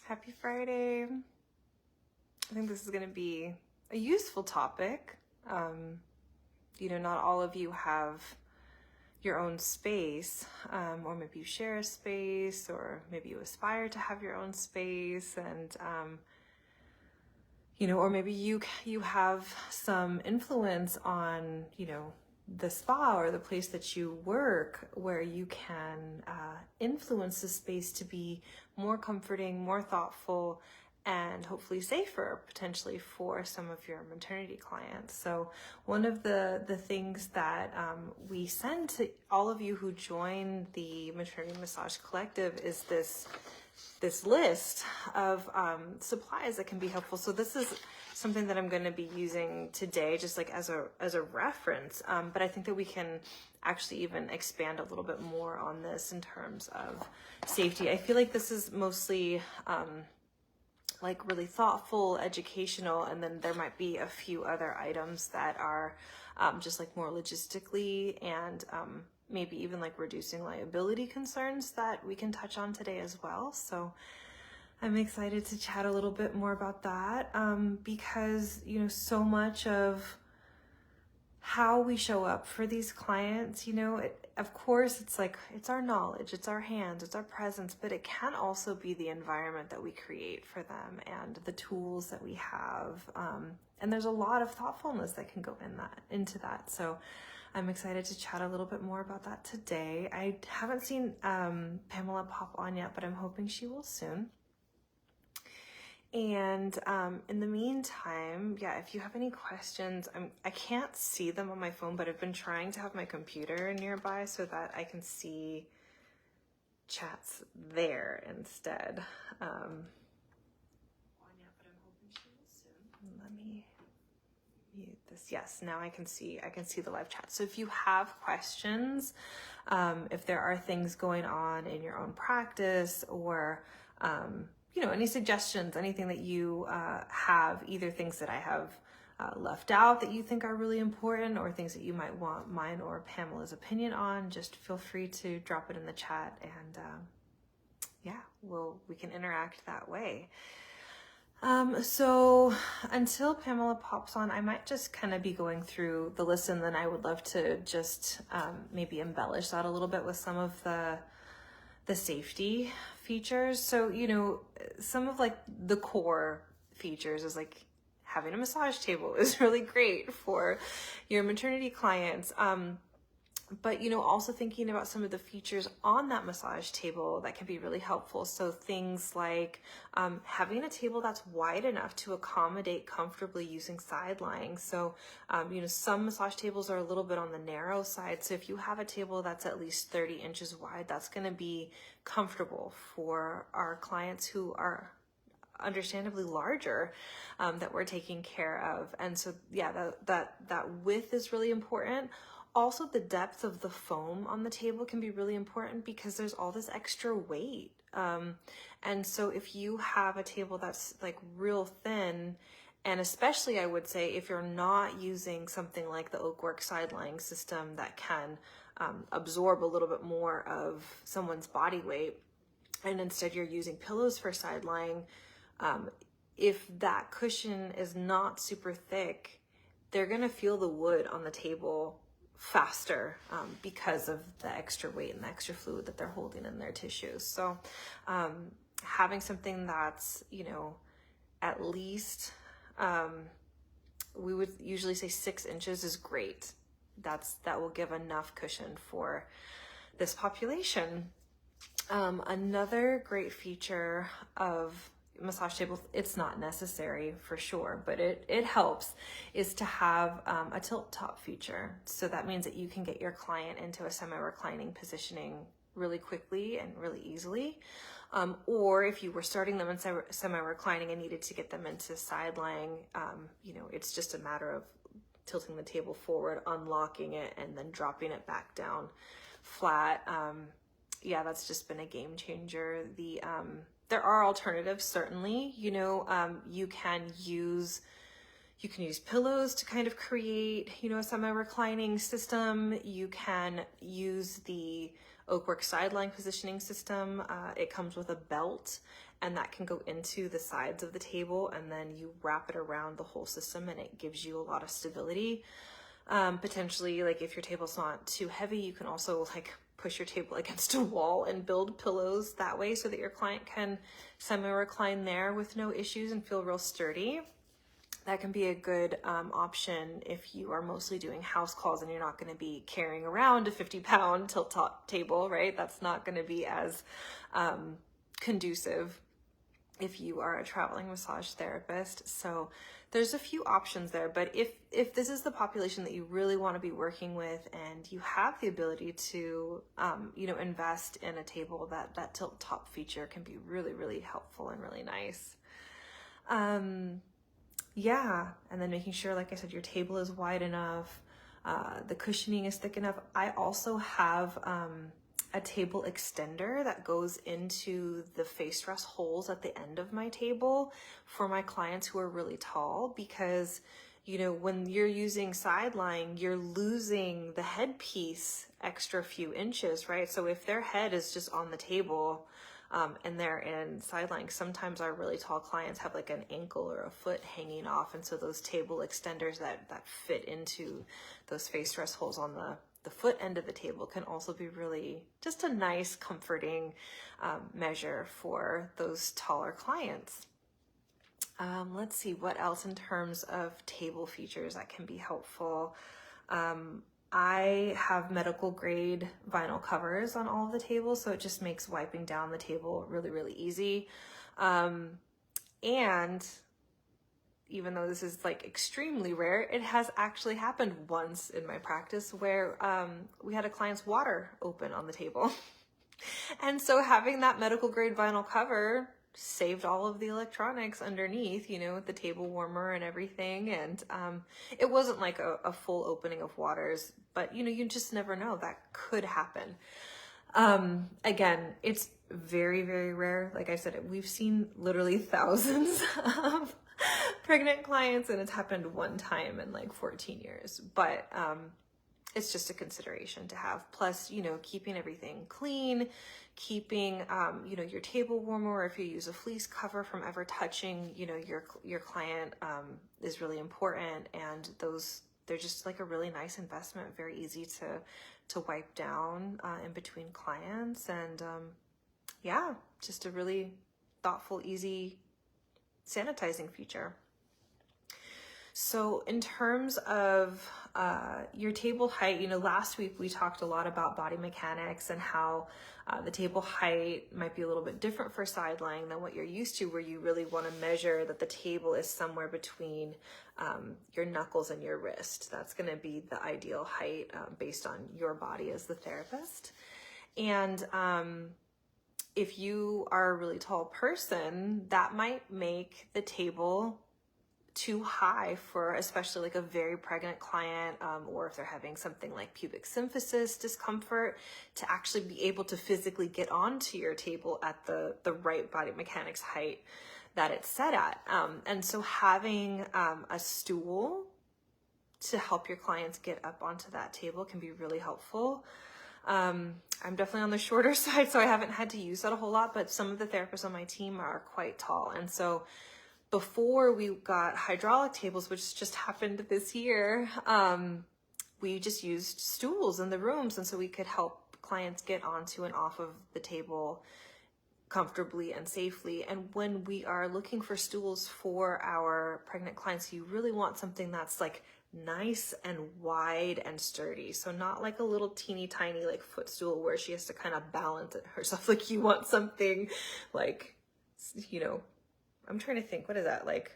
Happy Friday. I think this is going to be a useful topic. Not all of you have your own space, or maybe you share a space, or maybe you aspire to have your own space, and or maybe you have some influence on the spa or the place that you work, where you can influence the space to be more comforting, more thoughtful, and hopefully safer potentially for some of your maternity clients. So one of the things that we send to all of you who join the Maternity Massage Collective is this list of supplies that can be helpful. So this is something that I'm going to be using today, just like as a reference. But I think that we can actually even expand a little bit more on this in terms of safety. I feel like this is mostly like really thoughtful, educational, and then there might be a few other items that are just like more logistically and maybe even like reducing liability concerns that we can touch on today as well. So I'm excited to chat a little bit more about that because, so much of how we show up for these clients, of course, it's our knowledge, it's our hands, it's our presence, but it can also be the environment that we create for them and the tools that we have. And there's a lot of thoughtfulness that can go into that. So I'm excited to chat a little bit more about that today. I haven't seen Pamela pop on yet, but I'm hoping she will soon. And in the meantime, if you have any questions, I can't see them on my phone, but I've been trying to have my computer nearby so that I can see chats there instead. But I'm hoping she will soon. Let me mute this. Yes, now I can see the live chat. So if you have questions, if there are things going on in your own practice, or any suggestions, anything that you have, either things that I have left out that you think are really important, or things that you might want mine or Pamela's opinion on, just feel free to drop it in the chat, and we can interact that way. So until Pamela pops on, I might just kind of be going through the list, and then I would love to just maybe embellish that a little bit with some of the safety features. So, some of like the core features is like having a massage table is really great for your maternity clients. But, also thinking about some of the features on that massage table that can be really helpful. So things like having a table that's wide enough to accommodate comfortably using side lying. So, some massage tables are a little bit on the narrow side. So if you have a table that's at least 30 inches wide, that's going to be comfortable for our clients who are understandably larger that we're taking care of. And so, that width is really important. Also, the depth of the foam on the table can be really important because there's all this extra weight. And so if you have a table that's like real thin, and especially I would say if you're not using something like the Oakwork side lying system that can absorb a little bit more of someone's body weight, and instead you're using pillows for side lying, if that cushion is not super thick, they're gonna feel the wood on the table faster because of the extra weight and the extra fluid that they're holding in their tissues. So having something that's, at least, we would usually say 6 inches is great. That will give enough cushion for this population. Another great feature of massage tables, it's not necessary for sure, but it helps, is to have a tilt top feature. So that means that you can get your client into a semi-reclining positioning really quickly and really easily. Or if you were starting them in semi-reclining and needed to get them into side lying, it's just a matter of tilting the table forward, unlocking it, and then dropping it back down flat. That's just been a game changer. There are alternatives, certainly. You can use pillows to kind of create, a semi-reclining system. You can use the Oakwork sideline positioning system. It comes with a belt, and that can go into the sides of the table, and then you wrap it around the whole system, and it gives you a lot of stability. Potentially, like if your table's not too heavy, you can also like push your table against a wall and build pillows that way so that your client can semi-recline there with no issues and feel real sturdy. That can be a good option if you are mostly doing house calls and you're not going to be carrying around a 50-pound tilt-top table, right? That's not going to be as conducive if you are a traveling massage therapist. So there's a few options there, but if this is the population that you really want to be working with and you have the ability to, invest in a table, that tilt top feature can be really, really helpful and really nice. Yeah, and then making sure, like I said, your table is wide enough, the cushioning is thick enough. I also have a table extender that goes into the face rest holes at the end of my table for my clients who are really tall, because when you're using side lying, you're losing the headpiece extra few inches, right? So if their head is just on the table and they're in side lying, sometimes our really tall clients have like an ankle or a foot hanging off, and so those table extenders that fit into those face rest holes on the foot end of the table can also be really just a nice, comforting measure for those taller clients. Let's see what else in terms of table features that can be helpful. I have medical grade vinyl covers on all of the tables, so it just makes wiping down the table really, really easy. And even though this is like extremely rare, it has actually happened once in my practice where we had a client's water open on the table. And so having that medical grade vinyl cover saved all of the electronics underneath, with the table warmer and everything. And it wasn't like a full opening of waters, but you just never know, that could happen. Again, it's very, very rare. Like I said, we've seen literally thousands of pregnant clients, and it's happened one time in like 14 years, but it's just a consideration to have. Plus, keeping everything clean, keeping your table warmer, or if you use a fleece cover from ever touching your client is really important. And they're just like a really nice investment, very easy to wipe down in between clients, and just a really thoughtful, easy sanitizing feature. So in terms of your table height, last week we talked a lot about body mechanics and how the table height might be a little bit different for side lying than what you're used to, where you really want to measure that the table is somewhere between your knuckles and your wrist. That's going to be the ideal height based on your body as the therapist. And if you are a really tall person, that might make the table too high for especially like a very pregnant client, or if they're having something like pubic symphysis discomfort, to actually be able to physically get onto your table at the right body mechanics height that it's set at. And so having a stool to help your clients get up onto that table can be really helpful. I'm definitely on the shorter side, so I haven't had to use that a whole lot, but some of the therapists on my team are quite tall. And so before we got hydraulic tables, which just happened this year, we just used stools in the rooms. And so we could help clients get onto and off of the table comfortably and safely. And when we are looking for stools for our pregnant clients, you really want something that's like nice and wide and sturdy. So not like a little teeny tiny like footstool where she has to kind of balance it herself. Like you want something like, I'm trying to think, what is that? Like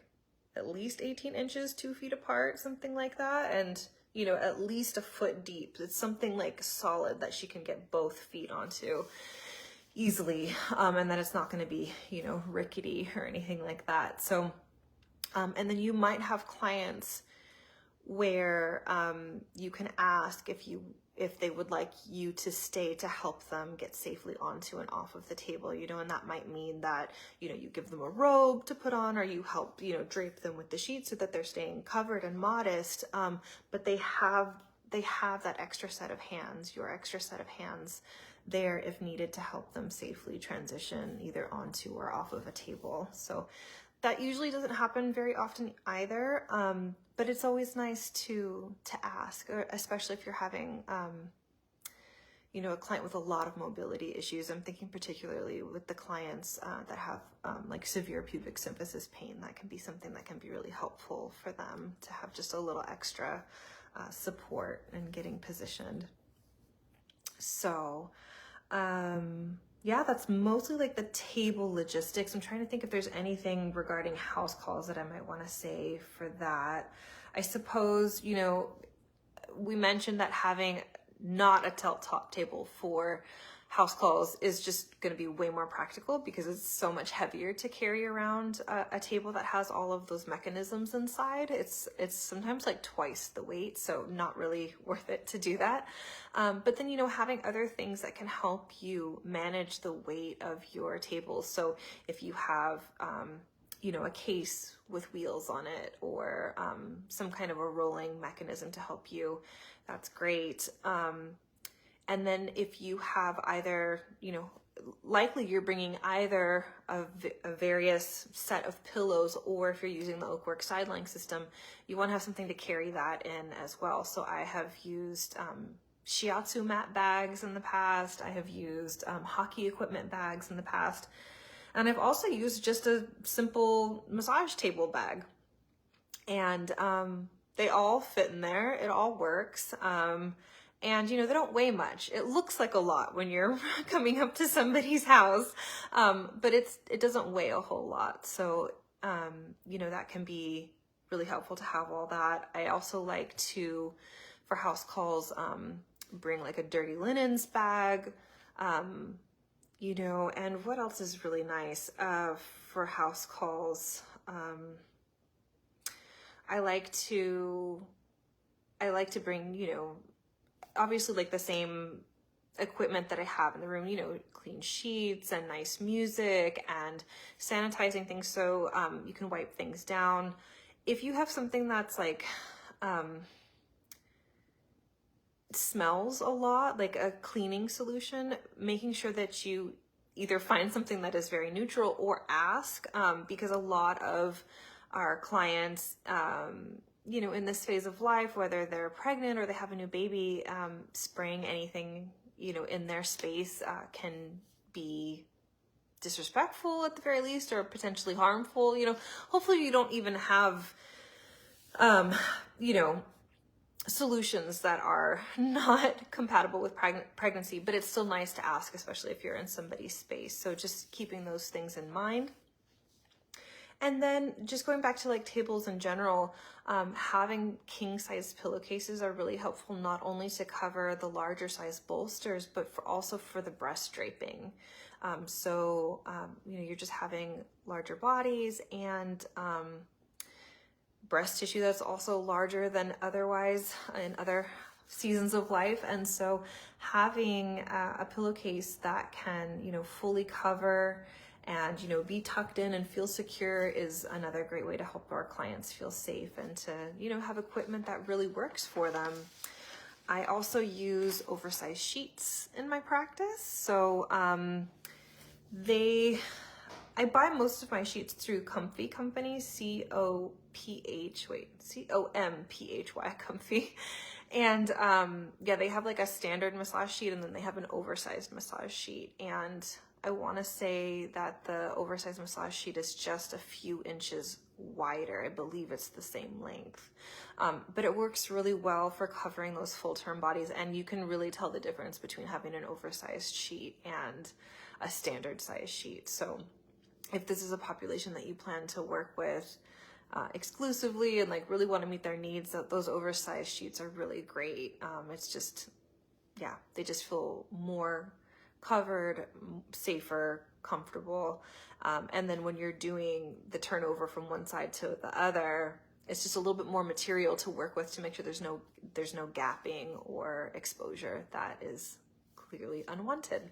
at least 18 inches, 2 feet apart, something like that. And, at least a foot deep. It's something like solid that she can get both feet onto easily. And that it's not going to be, rickety or anything like that. So, and then you might have clients where you can ask if they would like you to stay to help them get safely onto and off of the table, and that might mean that, you give them a robe to put on, or you help, drape them with the sheets so that they're staying covered and modest. But they have that extra set of hands, your extra set of hands there if needed to help them safely transition either onto or off of a table. So that usually doesn't happen very often either, but it's always nice to ask, especially if you're having a client with a lot of mobility issues. I'm thinking particularly with the clients that have like severe pubic symphysis pain. That can be something that can be really helpful for them to have just a little extra support in getting positioned. So yeah, that's mostly like the table logistics. I'm trying to think if there's anything regarding house calls that I might want to say for that. I suppose, we mentioned that having not a tilt-top table for house calls is just going to be way more practical because it's so much heavier to carry around a table that has all of those mechanisms inside. It's sometimes like twice the weight, so not really worth it to do that. But then, having other things that can help you manage the weight of your table. So if you have, a case with wheels on it or some kind of a rolling mechanism to help you, that's great. And then if you have either, likely you're bringing either a various set of pillows, or if you're using the Oakwork side-lying system, you want to have something to carry that in as well. So I have used shiatsu mat bags in the past. I have used hockey equipment bags in the past. And I've also used just a simple massage table bag. And they all fit in there. It all works. And, they don't weigh much. It looks like a lot when you're coming up to somebody's house, but it doesn't weigh a whole lot. So, that can be really helpful to have all that. I also like to, for house calls, bring like a dirty linens bag, and what else is really nice for house calls? I like to bring, obviously like the same equipment that I have in the room, clean sheets and nice music and sanitizing things so you can wipe things down. If you have something that's like smells a lot, like a cleaning solution, making sure that you either find something that is very neutral or ask, because a lot of our clients, in this phase of life, whether they're pregnant or they have a new baby, spraying anything, in their space can be disrespectful at the very least, or potentially harmful. Hopefully you don't even have, solutions that are not compatible with pregnancy, but it's still nice to ask, especially if you're in somebody's space. So just keeping those things in mind. And then just going back to like tables in general, having king size pillowcases are really helpful, not only to cover the larger size bolsters, but also for the breast draping. You're just having larger bodies and breast tissue that's also larger than otherwise in other seasons of life. And so having a pillowcase that can, fully cover and, be tucked in and feel secure is another great way to help our clients feel safe and to, have equipment that really works for them. I also use oversized sheets in my practice. So I buy most of my sheets through Comfy Company, COMPHY, Comfy. And they have like a standard massage sheet and then they have an oversized massage sheet. And I want to say that the oversized massage sheet is just a few inches wider. I believe it's the same length. But it works really well for covering those full-term bodies, and you can really tell the difference between having an oversized sheet and a standard size sheet. So if this is a population that you plan to work with exclusively and like really want to meet their needs, those oversized sheets are really great. It's just, they just feel more covered, safer, comfortable. And then when you're doing the turnover from one side to the other, it's just a little bit more material to work with to make sure there's no gapping or exposure that is clearly unwanted.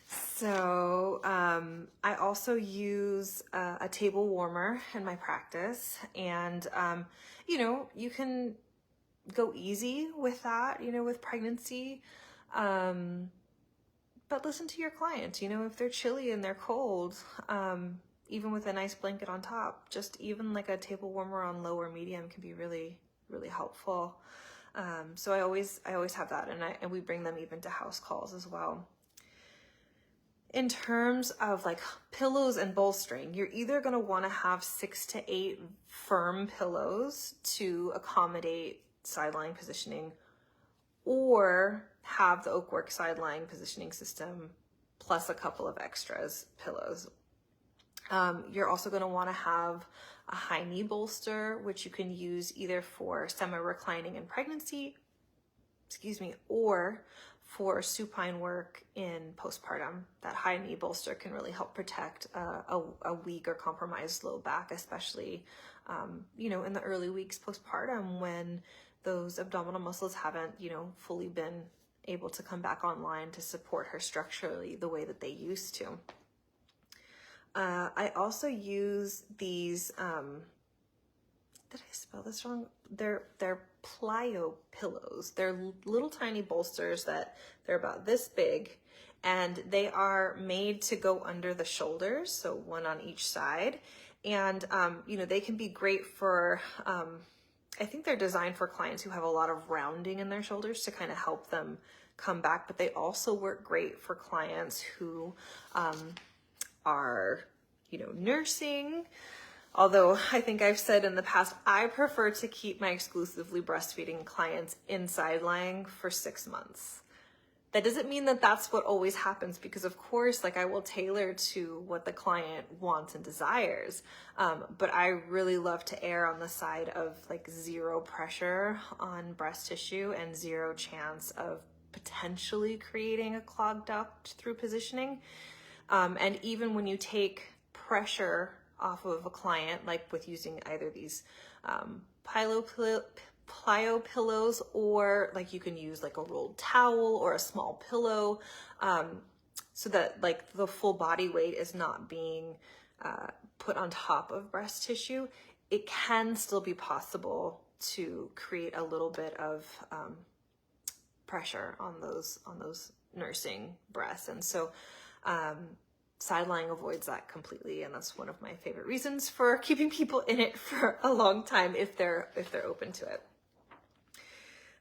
So I also use a table warmer in my practice, and you can go easy with that, with pregnancy. But listen to your client, you know, if they're chilly and they're cold, even with a nice blanket on top, just even like a table warmer on low or medium can be really, really helpful. So I always have that, and we bring them even to house calls as well. In terms of like pillows and bolstering, you're either going to want to have 6 to 8 firm pillows to accommodate sideline positioning, or have the Oakwork sideline positioning system plus a couple of extras pillows. You're also going to want to have a high knee bolster, which you can use either for semi-reclining in pregnancy, or for supine work in postpartum. That high knee bolster can really help protect a weak or compromised low back, especially, you know, in the early weeks postpartum when those abdominal muscles haven't, you know, fully been able to come back online to support her structurally the way that they used to. I also use these, did I spell this wrong? They're plyo pillows. They're little tiny bolsters that they're about this big, and they are made to go under the shoulders, so one on each side. And, you know, they can be great for, I think they're designed for clients who have a lot of rounding in their shoulders to kind of help them come back, but they also work great for clients who are, you know, nursing. Although I think I've said in the past, I prefer to keep my exclusively breastfeeding clients inside lying for 6 months. That doesn't mean that that's what always happens, because of course, like, I will tailor to what the client wants and desires. But I really love to err on the side of like 0 pressure on breast tissue and 0 chance of potentially creating a clogged duct through positioning. And even when you take pressure off of a client, like with using either these plyo pillows, or like you can use like a rolled towel or a small pillow, so that like the full body weight is not being put on top of breast tissue, it can still be possible to create a little bit of pressure on those nursing breasts. And so side lying avoids that completely, and that's one of my favorite reasons for keeping people in it for a long time if they're open to it.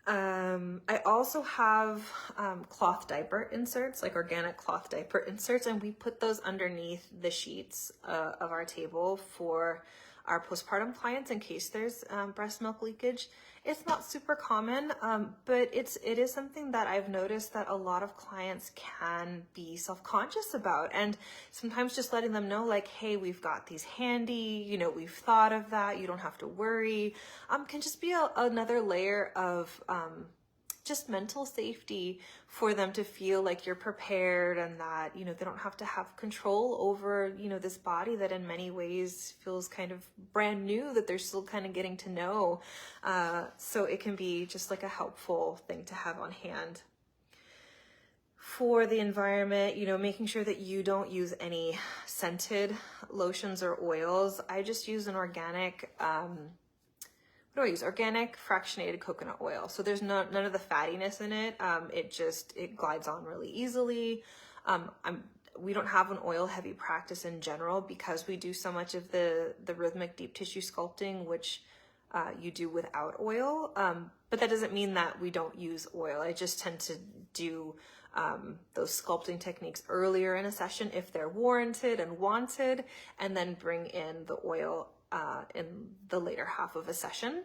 I also have cloth diaper inserts, like organic cloth diaper inserts, and we put those underneath the sheets of our table for our postpartum clients in case there's breast milk leakage. It's not super common, but it is something that I've noticed that a lot of clients can be self-conscious about, and sometimes just letting them know, like, hey, we've got these handy, you know, we've thought of that, you don't have to worry, can just be another layer of just mental safety for them to feel like you're prepared, and that, you know, they don't have to have control over, you know, this body that in many ways feels kind of brand new, that they're still kind of getting to know. So it can be just like a helpful thing to have on hand. For the environment, you know, making sure that you don't use any scented lotions or oils. I just use an organic, what do I use? Organic fractionated coconut oil. So there's none of the fattiness in it. It glides on really easily. We don't have an oil heavy practice in general because we do so much of the rhythmic deep tissue sculpting, which you do without oil. But that doesn't mean that we don't use oil. I just tend to do those sculpting techniques earlier in a session if they're warranted and wanted, and then bring in the oil in the later half of a session,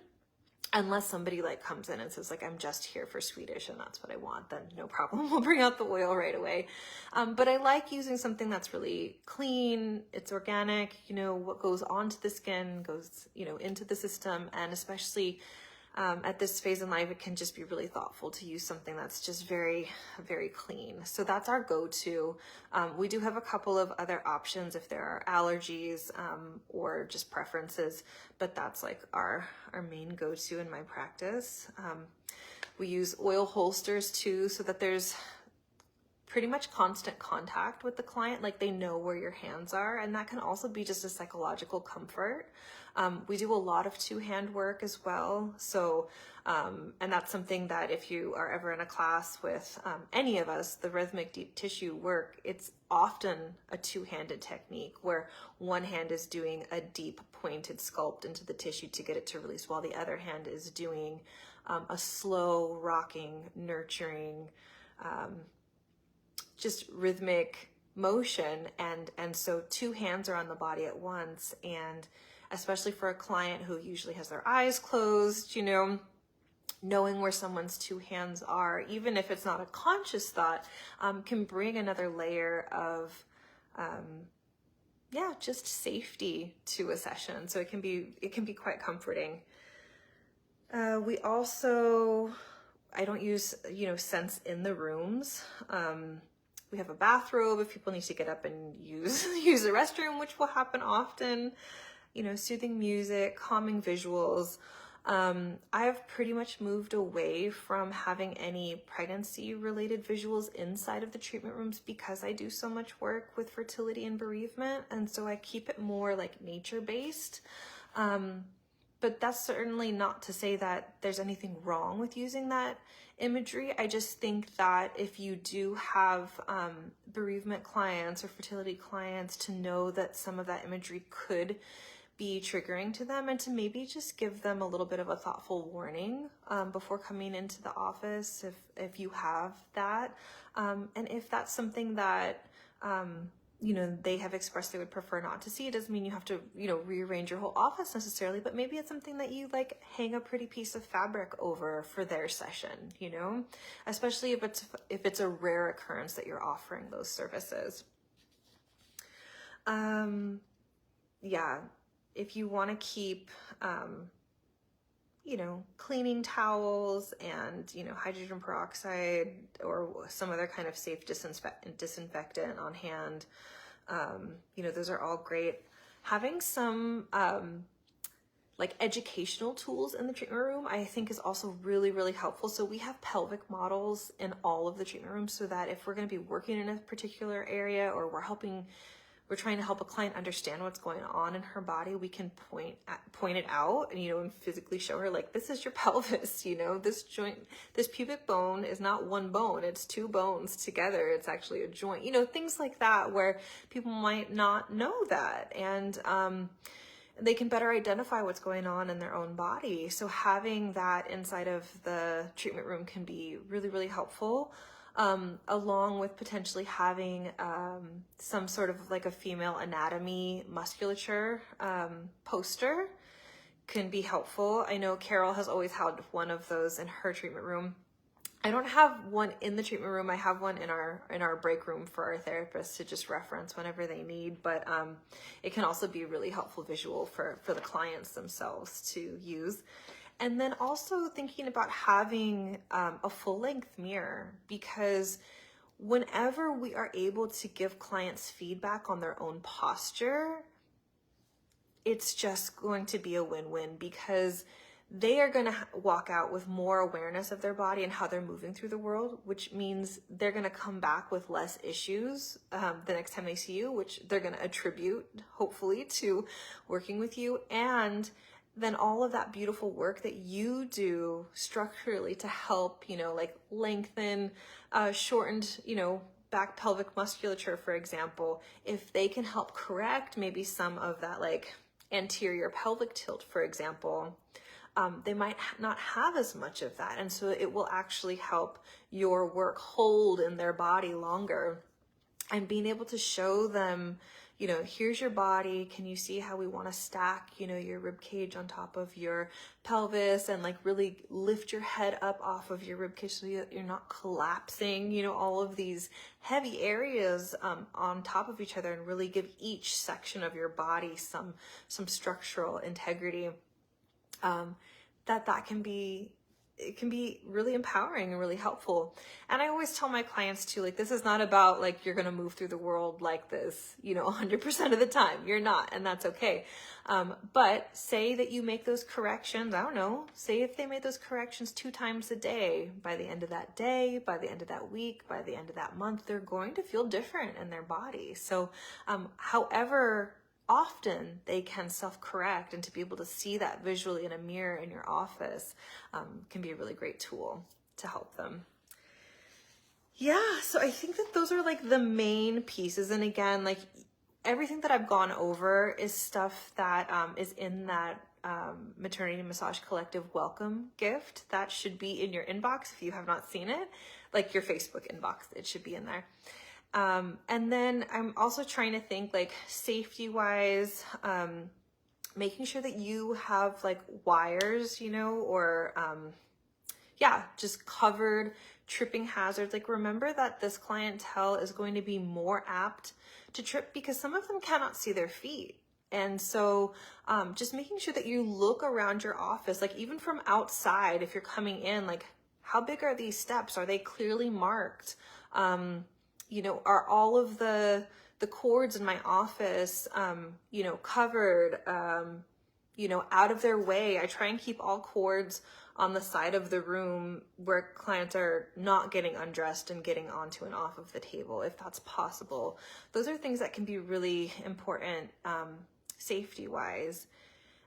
unless somebody like comes in and says, like, I'm just here for Swedish and that's what I want, then no problem, we'll bring out the oil right away. But I like using something that's really clean, it's organic, you know, what goes onto the skin goes, you know, into the system, and especially at this phase in life, it can just be really thoughtful to use something that's just very, very clean. So that's our go-to. We do have a couple of other options if there are allergies or just preferences, but that's like our main go-to in my practice. We use oil holsters too, so that there's pretty much constant contact with the client, like they know where your hands are, and that can also be just a psychological comfort. We do a lot of two-hand work as well, so and that's something that if you are ever in a class with any of us, the rhythmic deep tissue work, it's often a two-handed technique where one hand is doing a deep pointed sculpt into the tissue to get it to release, while the other hand is doing a slow rocking, nurturing, just rhythmic motion. And so two hands are on the body at once, and especially for a client who usually has their eyes closed, you know, knowing where someone's two hands are, even if it's not a conscious thought, can bring another layer of, yeah, just safety to a session. So it can be quite comforting. We also, I don't use, you know, scents in the rooms. We have a bathrobe if people need to get up and use the restroom, which will happen often. You know, soothing music, calming visuals. I've pretty much moved away from having any pregnancy related visuals inside of the treatment rooms because I do so much work with fertility and bereavement, and so I keep it more like nature based. But that's certainly not to say that there's anything wrong with using that imagery. I just think that if you do have bereavement clients or fertility clients, to know that some of that imagery could be triggering to them, and to maybe just give them a little bit of a thoughtful warning before coming into the office if you have that. And if that's something that you know, they have expressed they would prefer not to see, it doesn't mean you have to, you know, rearrange your whole office necessarily, but maybe it's something that you like hang a pretty piece of fabric over for their session, you know, especially if it's a rare occurrence that you're offering those services. Yeah, if you want to keep, you know, cleaning towels and, you know, hydrogen peroxide or some other kind of safe disinfectant on hand, you know, those are all great. Having some like educational tools in the treatment room, I think, is also really, really helpful. So we have pelvic models in all of the treatment rooms, so that if we're going to be working in a particular area, or we're trying to help a client understand what's going on in her body, we can point it out and, you know, and physically show her, like, this is your pelvis, you know, this joint, this pubic bone is not one bone, it's two bones together, it's actually a joint, you know, things like that, where people might not know that, and they can better identify what's going on in their own body. So having that inside of the treatment room can be really, really helpful. Along with potentially having some sort of like a female anatomy musculature poster can be helpful. I know Carol has always had one of those in her treatment room. I don't have one in the treatment room. I have one in our break room for our therapists to just reference whenever they need, but it can also be a really helpful visual for the clients themselves to use. And then also thinking about having a full-length mirror, because whenever we are able to give clients feedback on their own posture, it's just going to be a win-win, because they are going to walk out with more awareness of their body and how they're moving through the world, which means they're going to come back with less issues the next time they see you, which they're going to attribute, hopefully, to working with you. And then all of that beautiful work that you do structurally to help, you know, like lengthen, shortened, you know, back pelvic musculature, for example, if they can help correct maybe some of that like anterior pelvic tilt, for example, they might not have as much of that. And so it will actually help your work hold in their body longer. And being able to show them, you know, here's your body. Can you see how we want to stack, you know, your rib cage on top of your pelvis, and like really lift your head up off of your rib cage so that you're not collapsing, you know, all of these heavy areas on top of each other, and really give each section of your body some structural integrity. That can be it can be really empowering and really helpful. And I always tell my clients too, like, this is not about like, you're going to move through the world like this, 100% of the time. You're not, and that's okay. But say that you make those corrections. I don't know. Say if they made those corrections 2 times a day, by the end of that day, by the end of that week, by the end of that month, they're going to feel different in their body. So, however often they can self-correct, and to be able to see that visually in a mirror in your office can be a really great tool to help them. Yeah, so I think that those are like the main pieces. And again, like everything that I've gone over is stuff that is in that Maternity Massage Collective welcome gift that should be in your inbox if you have not seen it, like your Facebook inbox, it should be in there. And then I'm also trying to think like safety wise, making sure that you have like wires, or, just covered tripping hazards. Like remember that this clientele is going to be more apt to trip because some of them cannot see their feet. And so, just making sure that you look around your office, like even from outside, if you're coming in, like how big are these steps? Are they clearly marked? Are all of the cords in my office, covered, out of their way? I try and keep all cords on the side of the room where clients are not getting undressed and getting onto and off of the table, if that's possible. Those are things that can be really important, safety-wise.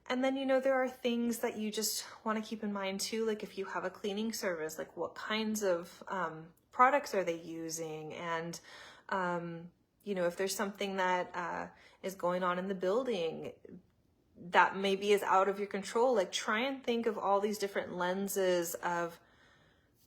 And then, there are things that you just want to keep in mind too, like if you have a cleaning service, like what kinds of products are they using? And, if there's something that is going on in the building that maybe is out of your control, like try and think of all these different lenses of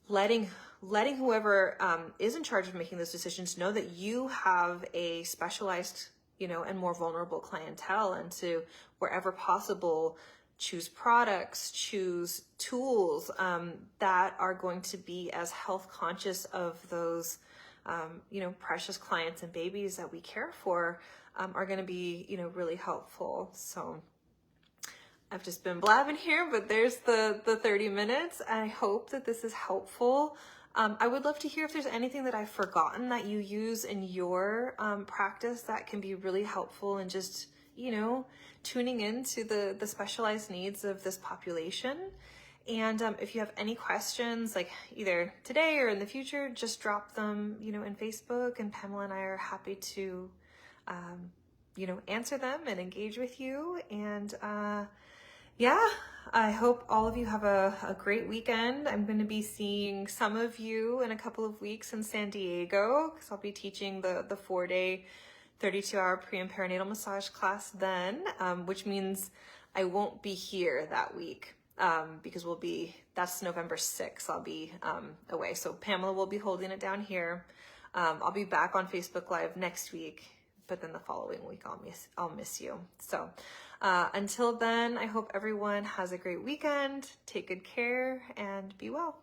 letting whoever is in charge of making those decisions know that you have a specialized, and more vulnerable clientele, and to wherever possible, choose products, choose tools that are going to be as health conscious of those, precious clients and babies that we care for, are going to be, really helpful. So I've just been blabbing here, but there's the 30 minutes. I hope that this is helpful. I would love to hear if there's anything that I've forgotten that you use in your practice that can be really helpful, and just, tuning into the specialized needs of this population. And if you have any questions, like either today or in the future, just drop them, in Facebook, and Pamela and I are happy to, answer them and engage with you. And I hope all of you have a great weekend. I'm going to be seeing some of you in a couple of weeks in San Diego, because I'll be teaching the 4-day 32-hour pre and perinatal massage class then, which means I won't be here that week, because that's November 6th. I'll be away. So Pamela will be holding it down here. I'll be back on Facebook Live next week, but then the following week I'll miss you. So until then, I hope everyone has a great weekend. Take good care and be well.